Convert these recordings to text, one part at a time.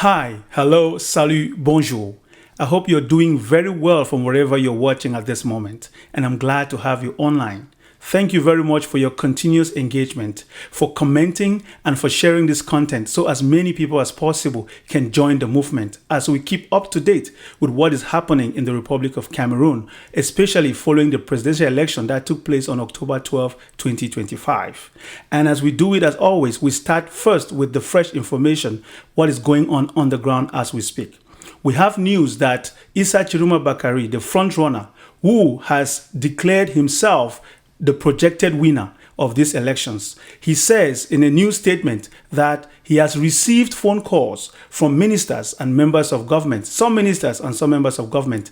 Hi, hello, salut, bonjour. I hope you're doing very well from wherever you're watching at this moment, and I'm glad to have you online. Thank you very much for your continuous engagement, for commenting, and for sharing this content so as many people as possible can join the movement as we keep up to date with what is happening in the Republic of Cameroon, especially following the presidential election that took place on October 12, 2025. And as we do it as always, we start first with the fresh information, what is going on the ground as we speak. We have news that Issa Tchiroma Bakary, the front runner, who has declared himself the projected winner of these elections. He says in a new statement that he has received phone calls from ministers and members of government, some ministers and some members of government,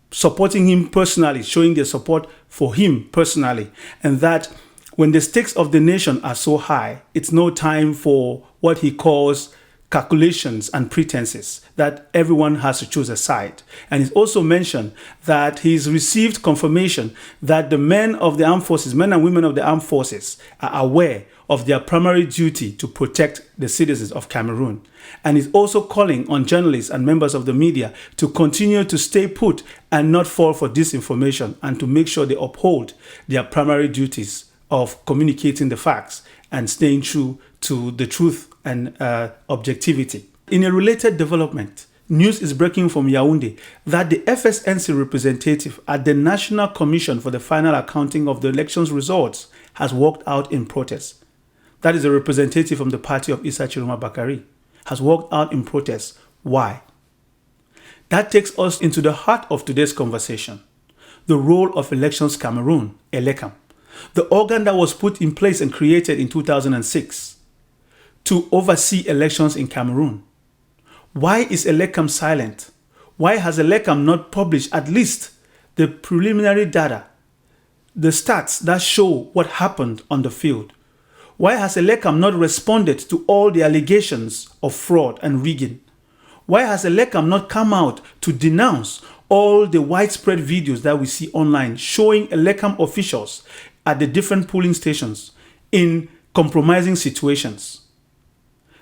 supporting him personally, showing their support for him personally, and that when the stakes of the nation are so high, it's no time for what he calls calculations and pretenses, that everyone has to choose a side. And he's also mentioned that he's received confirmation that the men of the armed forces, men and women of the armed forces, are aware of their primary duty to protect the citizens of Cameroon. And he's also calling on journalists and members of the media to continue to stay put and not fall for disinformation, and to make sure they uphold their primary duties of communicating the facts and staying true to the truth and objectivity. In a related development, news is breaking from Yaoundé that the FSNC representative at the National Commission for the Final Accounting of the Elections results has walked out in protest. That is a representative from the party of Issa Tchiroma Bakary, has walked out in protest. Why? That takes us into the heart of today's conversation. The role of Elections Cameroon, Elecam, the organ that was put in place and created in 2006 to oversee elections in Cameroon. Why is Elecam silent? Why has Elecam not published at least the preliminary data, the stats that show what happened on the field? Why has Elecam not responded to all the allegations of fraud and rigging? Why has Elecam not come out to denounce all the widespread videos that we see online showing Elecam officials at the different polling stations in compromising situations?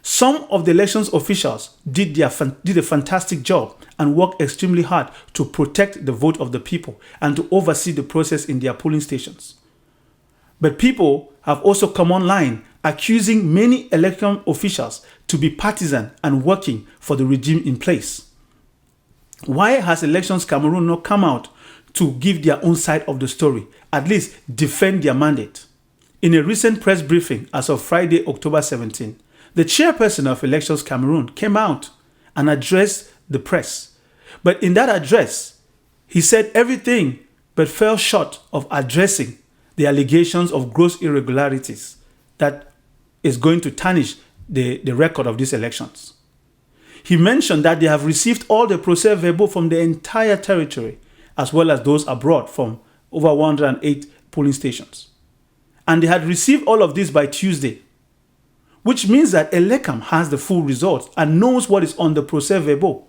Some of the elections officials did a fantastic job and worked extremely hard to protect the vote of the people and to oversee the process in their polling stations. But people have also come online accusing many election officials to be partisan and working for the regime in place. Why has Elections Cameroon not come out to give their own side of the story, at least defend their mandate? In a recent press briefing as of Friday, October 17, the chairperson of Elections Cameroon came out and addressed the press. But in that address, he said everything but fell short of addressing the allegations of gross irregularities that is going to tarnish the record of these elections. He mentioned that they have received all the procès-verbaux from the entire territory, as well as those abroad from over 108 polling stations. And they had received all of this by Tuesday, which means that Elecam has the full results and knows what is on the procès-verbaux.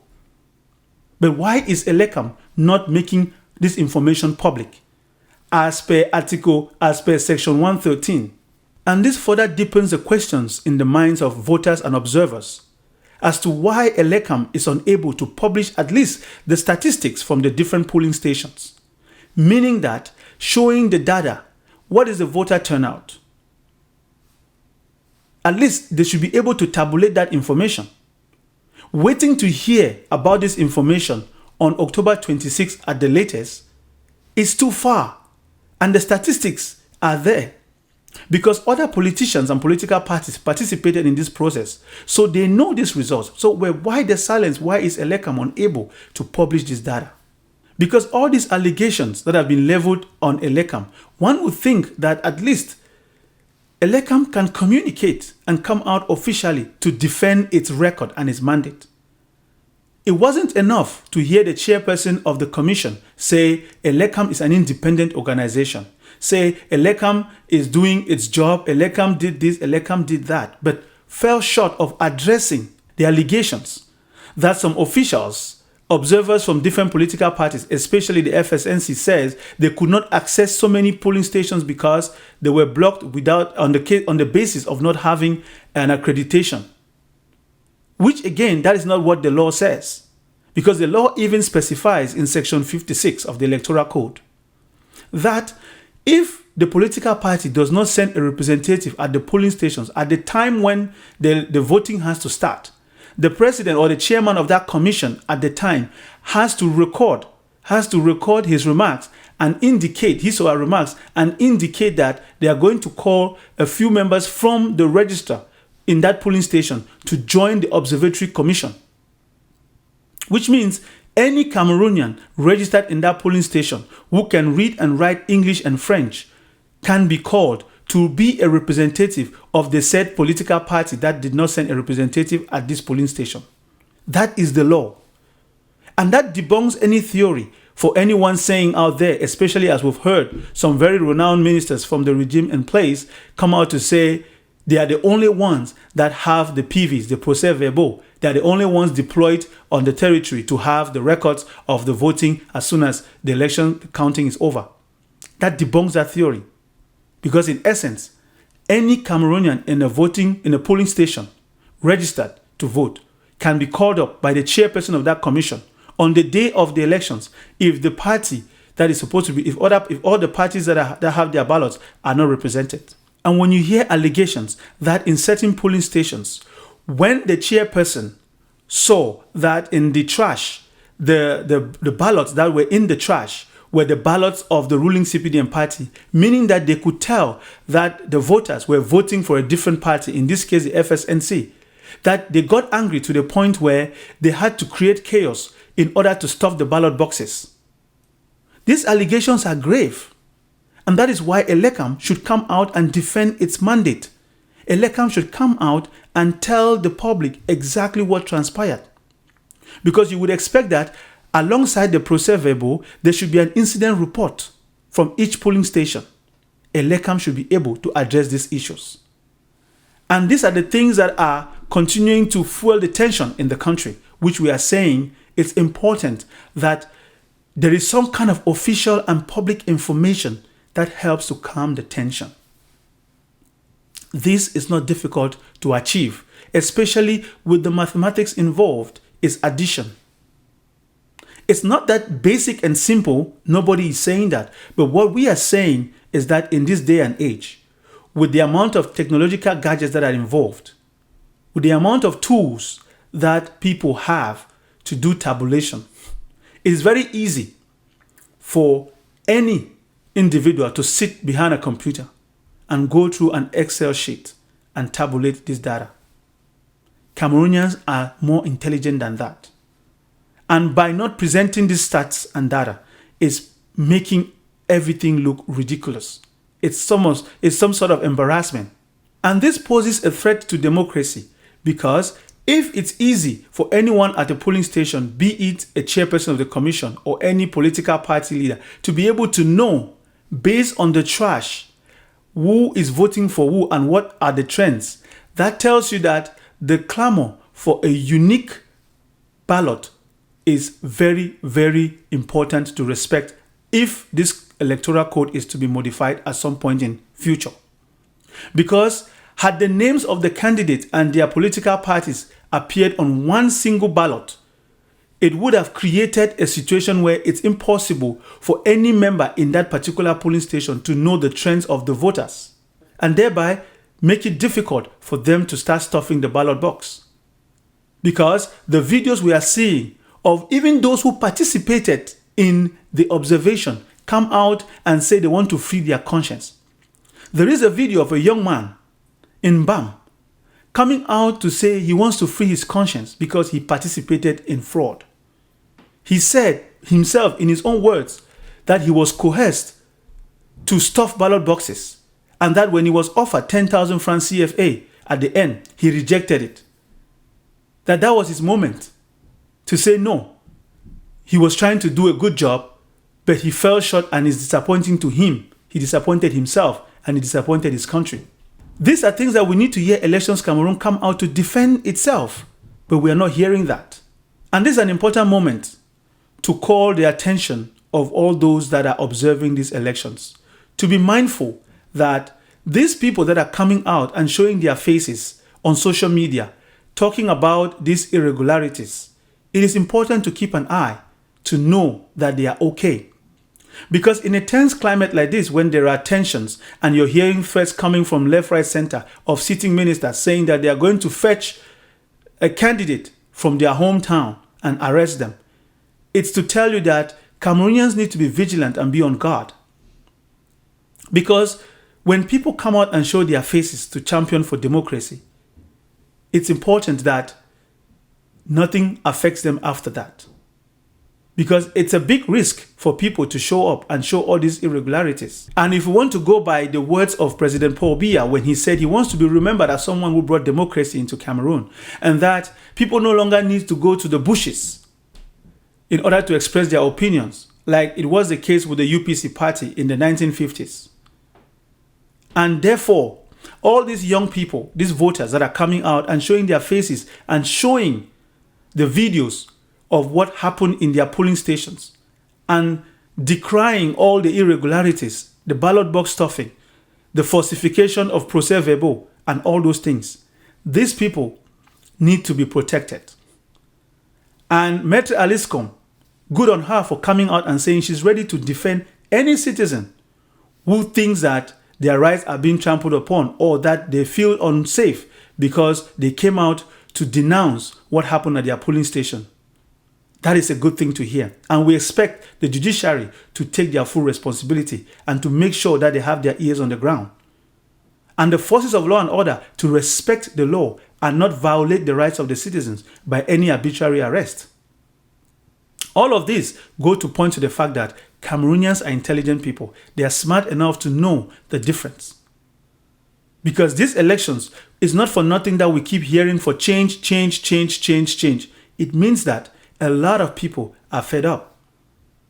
But why is Elecam not making this information public as per section 113? And this further deepens the questions in the minds of voters and observers as to why Elecam is unable to publish at least the statistics from the different polling stations, meaning that showing the data, what is the voter turnout? At least they should be able to tabulate that information. Waiting to hear about this information on October 26th at the latest is too far, and the statistics are there because other politicians and political parties participated in this process, so they know these results. So why the silence? Why is Elecam unable to publish this data? Because all these allegations that have been leveled on Elecam, one would think that at least Elecam can communicate and come out officially to defend its record and its mandate. It wasn't enough to hear the chairperson of the commission say Elecam is an independent organization, say Elecam is doing its job, Elecam did this, Elecam did that, but fell short of addressing the allegations that some officials, observers from different political parties, especially the FSNC, says they could not access so many polling stations because they were blocked on the basis of not having an accreditation. which again, that is not what the law says, because the law even specifies in section 56 of the Electoral Code that if the political party does not send a representative at the polling stations at the time when the voting has to start, the president or the chairman of that commission at the time has to record his remarks and indicate his or her remarks and indicate that they are going to call a few members from the register in that polling station to join the observatory commission. Which means any Cameroonian registered in that polling station who can read and write English and French can be called to be a representative of the said political party that did not send a representative at this polling station. That is the law. And that debunks any theory for anyone saying out there, especially as we've heard some very renowned ministers from the regime in place come out to say they are the only ones that have the PVs, the procès-verbaux. They are the only ones deployed on the territory to have the records of the voting as soon as the election counting is over. That debunks that theory. Because in essence, any Cameroonian in a polling station registered to vote can be called up by the chairperson of that commission on the day of the elections if the party that is supposed to be, if all the parties that have their ballots are not represented. And when you hear allegations that in certain polling stations, when the chairperson saw that in the trash, the ballots that were in the trash were the ballots of the ruling CPDM party, meaning that they could tell that the voters were voting for a different party, in this case the FSNC, that they got angry to the point where they had to create chaos in order to stuff the ballot boxes. These allegations are grave, and that is why Elecam should come out and defend its mandate. Elecam should come out and tell the public exactly what transpired. Because you would expect that alongside the procès-verbaux, there should be an incident report from each polling station. Elecam should be able to address these issues. And these are the things that are continuing to fuel the tension in the country, which we are saying it's important that there is some kind of official and public information that helps to calm the tension. This is not difficult to achieve, especially with the mathematics involved, is addition. It's not that basic and simple, nobody is saying that. But what we are saying is that in this day and age, with the amount of technological gadgets that are involved, with the amount of tools that people have to do tabulation, it is very easy for any individual to sit behind a computer and go through an Excel sheet and tabulate this data. Cameroonians are more intelligent than that. And by not presenting these stats and data, it's making everything look ridiculous. It's some sort of embarrassment. And this poses a threat to democracy because if it's easy for anyone at a polling station, be it a chairperson of the commission or any political party leader, to be able to know based on the trash who is voting for who and what are the trends, that tells you that the clamor for a unique ballot is very, very important to respect if this electoral code is to be modified at some point in future. Because had the names of the candidates and their political parties appeared on one single ballot, it would have created a situation where it's impossible for any member in that particular polling station to know the trends of the voters, and thereby make it difficult for them to start stuffing the ballot box. Because the videos we are seeing of even those who participated in the observation come out and say they want to free their conscience. There is a video of a young man in BAM coming out to say he wants to free his conscience because he participated in fraud. He said himself in his own words that he was coerced to stuff ballot boxes and that when he was offered 10,000 francs CFA at the end, he rejected it. That was his moment to say no. He was trying to do a good job, but he fell short and it's disappointing to him. He disappointed himself and he disappointed his country. These are things that we need to hear Elections Cameroon come out to defend itself, but we are not hearing that. And this is an important moment to call the attention of all those that are observing these elections, to be mindful that these people that are coming out and showing their faces on social media, talking about these irregularities, it is important to keep an eye to know that they are okay. Because in a tense climate like this, when there are tensions and you're hearing threats coming from left, right, center of sitting ministers saying that they are going to fetch a candidate from their hometown and arrest them, it's to tell you that Cameroonians need to be vigilant and be on guard. Because when people come out and show their faces to champion for democracy, it's important that nothing affects them after that. Because it's a big risk for people to show up and show all these irregularities. And if we want to go by the words of President Paul Biya when he said he wants to be remembered as someone who brought democracy into Cameroon, and that people no longer need to go to the bushes in order to express their opinions, like it was the case with the UPC party in the 1950s. And therefore, all these young people, these voters that are coming out and showing their faces and showing the videos of what happened in their polling stations and decrying all the irregularities, the ballot box stuffing, the falsification of procès-verbaux, and all those things. These people need to be protected. And Maître Elecam, good on her for coming out and saying she's ready to defend any citizen who thinks that their rights are being trampled upon or that they feel unsafe because they came out to denounce what happened at their polling station. That is a good thing to hear. And we expect the judiciary to take their full responsibility and to make sure that they have their ears on the ground. And the forces of law and order to respect the law and not violate the rights of the citizens by any arbitrary arrest. All of these go to point to the fact that Cameroonians are intelligent people. They are smart enough to know the difference. Because these elections is not for nothing that we keep hearing for change, change, change, change, change. It means that a lot of people are fed up.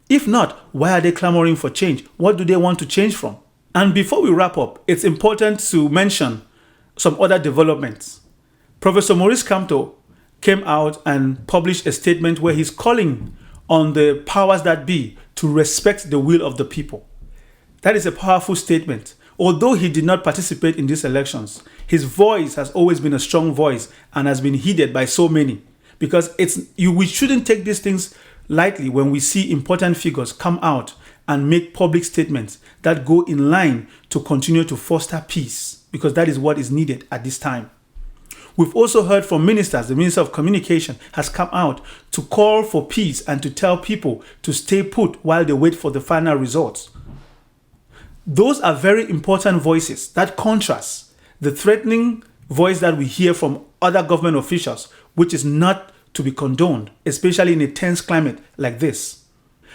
If not, why are they clamoring for change? What do they want to change from? And before we wrap up, it's important to mention some other developments. Professor Maurice Kamto came out and published a statement where he's calling on the powers that be to respect the will of the people. That is a powerful statement. Although he did not participate in these elections, his voice has always been a strong voice and has been heeded by so many. Because we shouldn't take these things lightly when we see important figures come out and make public statements that go in line to continue to foster peace, because that is what is needed at this time. We've also heard from ministers. The Minister of Communication has come out to call for peace and to tell people to stay put while they wait for the final results. Those are very important voices that contrast the threatening voice that we hear from other government officials, which is not to be condoned, especially in a tense climate like this.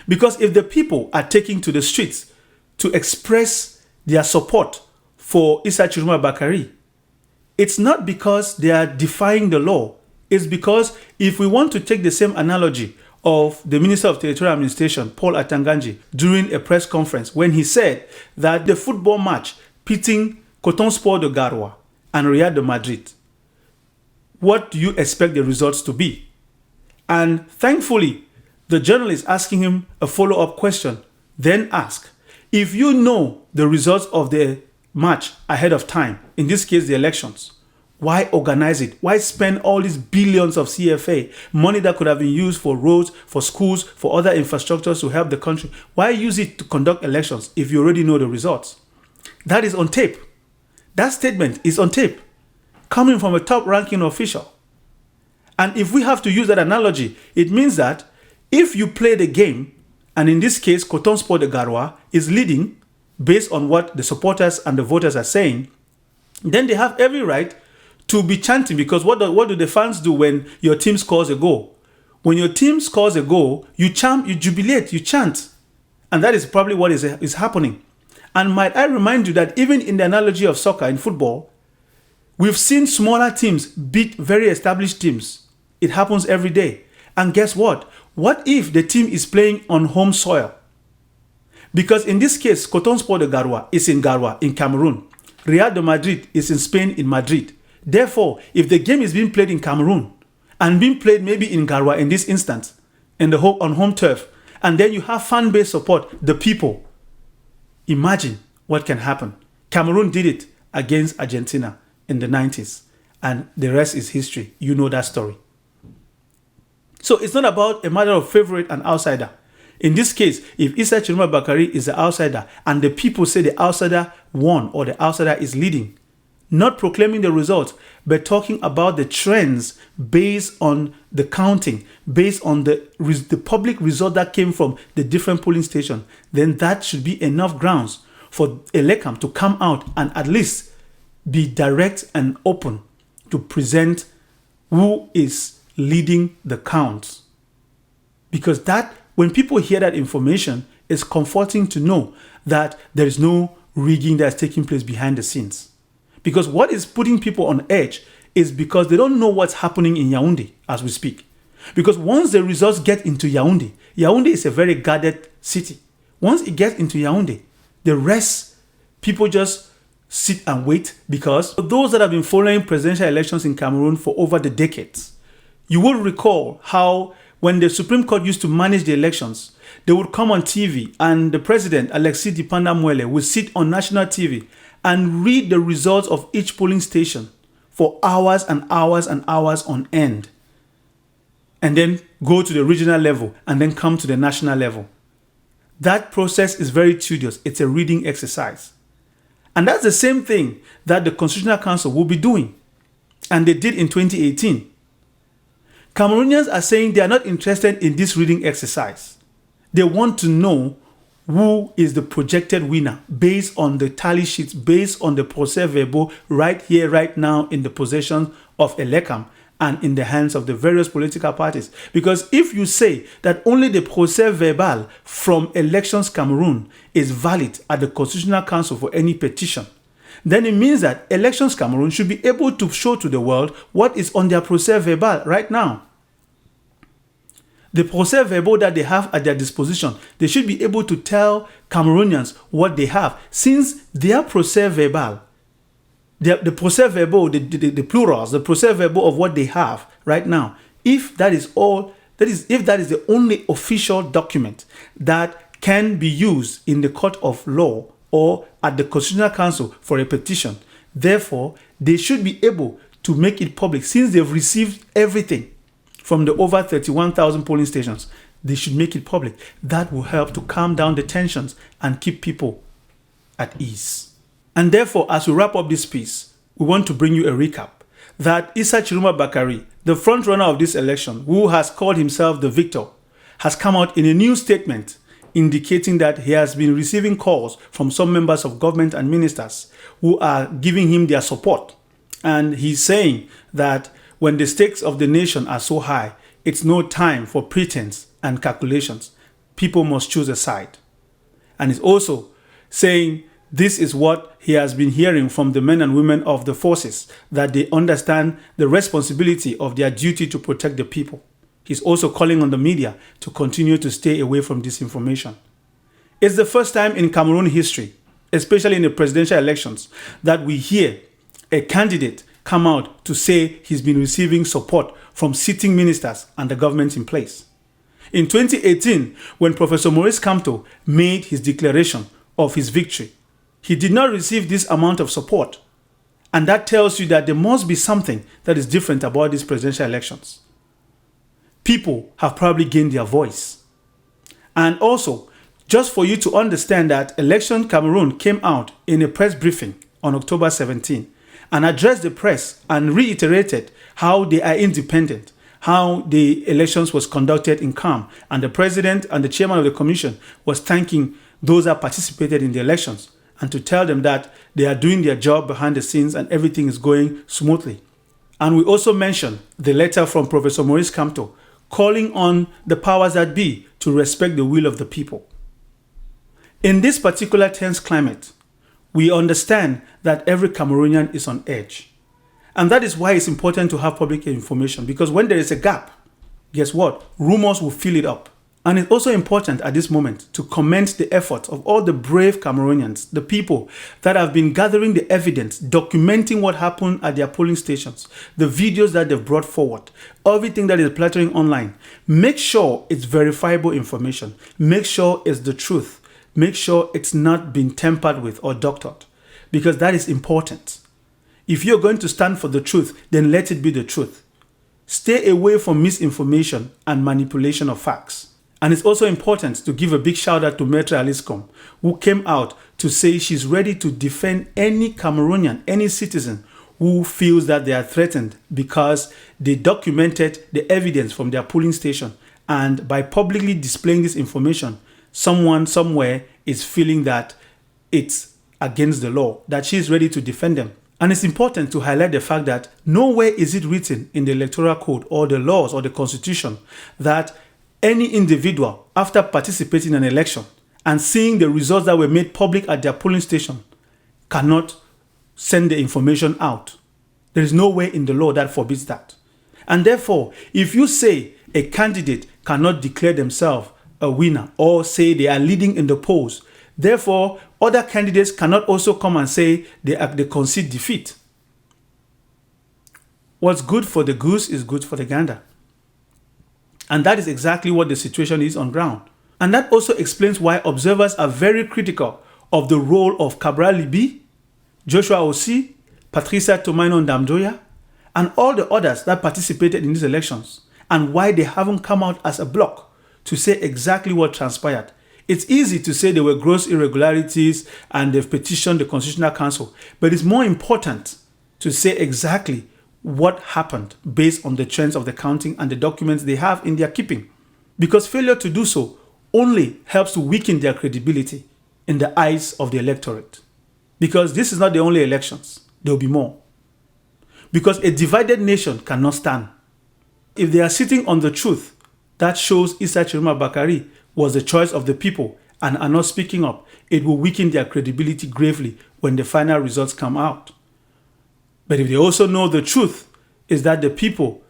Because if the people are taking to the streets to express their support for Issa Tchiroma Bakary, it's not because they are defying the law. It's because if we want to take the same analogy of the Minister of Territorial Administration, Paul Atanganji, during a press conference when he said that the football match pitting Coton Sport de Garoua and Real de Madrid, what do you expect the results to be? And thankfully, the journalist asking him a follow-up question then asked, if you know the results of the match ahead of time, in this case the elections, why organize it? Why spend all these billions of CFA, money that could have been used for roads, for schools, for other infrastructures to help the country? Why use it to conduct elections if you already know the results? That is on tape. That statement is on tape, coming from a top-ranking official. And if we have to use that analogy, it means that if you play the game, and in this case, Coton Sport de Garoua is leading based on what the supporters and the voters are saying, then they have every right to be chanting, because what do the fans do when your team scores a goal? When your team scores a goal, you chant, you jubilate, you chant. And that is probably what is happening. And might I remind you that even in the analogy of soccer, in football, we've seen smaller teams beat very established teams. It happens every day. And guess what? What if the team is playing on home soil? Because in this case, Coton Sport de Garoua is in Garoua, in Cameroon. Real de Madrid is in Spain, in Madrid. Therefore, if the game is being played in Cameroon and being played maybe in Garoua in this instance, on home turf, and then you have fan-based support, the people, imagine what can happen. Cameroon did it against Argentina in the 90s. And the rest is history. You know that story. So it's not about a matter of favorite and outsider. In this case, if Issa Tchiroma Bakary is the outsider and the people say the outsider won or the outsider is leading, not proclaiming the results, but talking about the trends based on the counting, based on the public result that came from the different polling stations, then that should be enough grounds for Elecam to come out and at least be direct and open to present who is leading the counts. Because that, when people hear that information, it's comforting to know that there is no rigging that's taking place behind the scenes. Because what is putting people on edge is because they don't know what's happening in Yaoundé as we speak. Because once the results get into Yaoundé, Yaoundé is a very guarded city. Once it gets into Yaoundé, the rest, people just sit and wait. Because for those that have been following presidential elections in Cameroon for over the decades, you will recall how when the Supreme Court used to manage the elections, they would come on TV and the president, Alexis Dipanda-Mwele, would sit on national TV and read the results of each polling station for hours and hours and hours on end. And then go to the regional level and then come to the national level. That process is very tedious. It's a reading exercise. And that's the same thing that the Constitutional Council will be doing. And they did in 2018. Cameroonians are saying they are not interested in this reading exercise. They want to know who is the projected winner based on the tally sheets, based on the procès-verbal right here, right now in the possession of Elecam and in the hands of the various political parties. Because if you say that only the procès-verbal from Elections Cameroon is valid at the Constitutional Council for any petition, then it means that Elections Cameroon should be able to show to the world what is on their procès-verbal right now. The procès-verbal that they have at their disposition, they should be able to tell Cameroonians what they have. Since their procès-verbal, the procès-verbal, the plurals, the procès-verbal of what they have right now, if that is all, if that is the only official document that can be used in the court of law or at the Constitutional Council for a petition, therefore, they should be able to make it public. Since they've received everything from the over 31,000 polling stations, they should make it public. That will help to calm down the tensions and keep people at ease. And therefore, as we wrap up this piece, we want to bring you a recap that Issa Tchiroma Bakary, the front runner of this election, who has called himself the victor, has come out in a new statement indicating that he has been receiving calls from some members of government and ministers who are giving him their support. And he's saying that when the stakes of the nation are so high, it's no time for pretense and calculations. People must choose a side. And he's also saying this is what he has been hearing from the men and women of the forces, that they understand the responsibility of their duty to protect the people. He's also calling on the media to continue to stay away from disinformation. It's the first time in Cameroon history, especially in the presidential elections, that we hear a candidate come out to say he's been receiving support from sitting ministers and the government in place. In 2018, when Professor Maurice Kamto made his declaration of his victory, he did not receive this amount of support. And that tells you that there must be something that is different about these presidential elections. People have probably gained their voice. And also, just for you to understand that Election Cameroon came out in a press briefing on October 17 and addressed the press and reiterated how they are independent, how the elections was conducted in calm, and the president and the chairman of the commission was thanking those that participated in the elections and to tell them that they are doing their job behind the scenes and everything is going smoothly. And we also mentioned the letter from Professor Maurice Kamto calling on the powers that be to respect the will of the people. In this particular tense climate, we understand that every Cameroonian is on edge. And that is why it's important to have public information, because when there is a gap, guess what? Rumors will fill it up. And it's also important at this moment to commend the effort of all the brave Cameroonians, the people that have been gathering the evidence, documenting what happened at their polling stations, the videos that they've brought forward, everything that is plattering online. Make sure it's verifiable information. Make sure it's the truth. Make sure it's not been tampered with or doctored, because that is important. If you're going to stand for the truth, then let it be the truth. Stay away from misinformation and manipulation of facts. And it's also important to give a big shout out to Maitre Aliscom, who came out to say she's ready to defend any Cameroonian, any citizen who feels that they are threatened because they documented the evidence from their polling station. And by publicly displaying this information, someone somewhere is feeling that it's against the law, that she is ready to defend them. And it's important to highlight the fact that nowhere is it written in the Electoral Code or the laws or the Constitution that any individual, after participating in an election and seeing the results that were made public at their polling station, cannot send the information out. There is no way in the law that forbids that. And therefore, if you say a candidate cannot declare themselves a winner or say they are leading in the polls, therefore, other candidates cannot also come and say they concede defeat. What's good for the goose is good for the gander. And that is exactly what the situation is on ground. And that also explains why observers are very critical of the role of Cabral Libi, Joshua Ossi, Patricia Tomaino Ndamdoya, and all the others that participated in these elections, and why they haven't come out as a block to say exactly what transpired. It's easy to say there were gross irregularities and they've petitioned the Constitutional Council, but it's more important to say exactly what happened based on the trends of the counting and the documents they have in their keeping. Because failure to do so only helps to weaken their credibility in the eyes of the electorate. Because this is not the only elections, there will be more. Because a divided nation cannot stand. If they are sitting on the truth, that shows Issa Tchiroma Bakary was the choice of the people and are not speaking up, it will weaken their credibility gravely when the final results come out. But if they also know the truth is that the people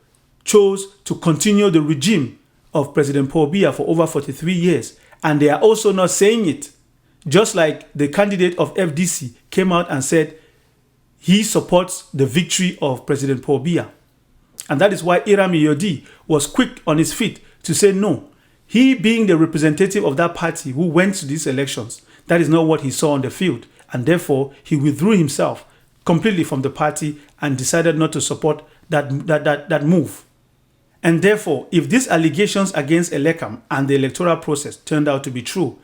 chose to continue the regime of President Paul Biya for over 43 years, and they are also not saying it, just like the candidate of FDC came out and said he supports the victory of President Paul Biya. And that is why Irami Yodi was quick on his feet to say no. He being the representative of that party who went to these elections, that is not what he saw on the field. And therefore, he withdrew himself completely from the party and decided not to support that move. And therefore, if these allegations against Elecam and the electoral process turned out to be true,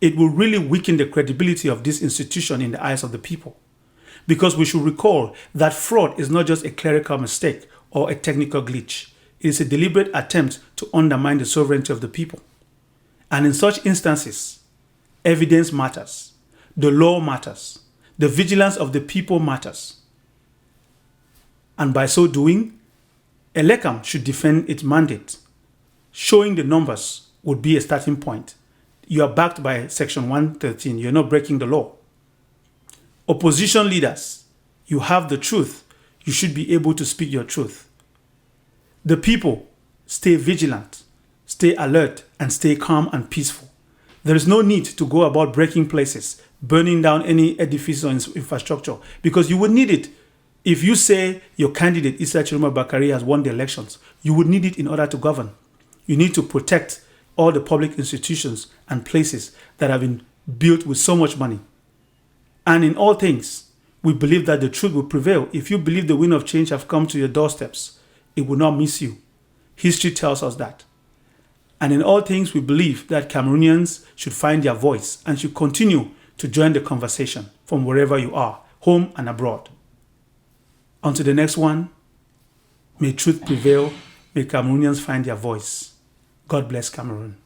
it will really weaken the credibility of this institution in the eyes of the people. Because we should recall that fraud is not just a clerical mistake or a technical glitch. It is a deliberate attempt to undermine the sovereignty of the people. And in such instances, evidence matters, the law matters, the vigilance of the people matters. And by so doing, Elecam should defend its mandate. Showing the numbers would be a starting point. You are backed by Section 113. You're not breaking the law. Opposition leaders, you have the truth. You should be able to speak your truth. The people, stay vigilant, stay alert, and stay calm and peaceful. There is no need to go about breaking places, burning down any edifice or infrastructure, because you would need it. If you say your candidate, Issa Tchiroma Bakary, has won the elections, you would need it in order to govern. You need to protect all the public institutions and places that have been built with so much money. And in all things, we believe that the truth will prevail. If you believe the wind of change have come to your doorsteps, it will not miss you. History tells us that. And in all things, we believe that Cameroonians should find their voice and should continue to join the conversation from wherever you are, home and abroad. Until the next one, may truth prevail, may Cameroonians find their voice. God bless Cameroon.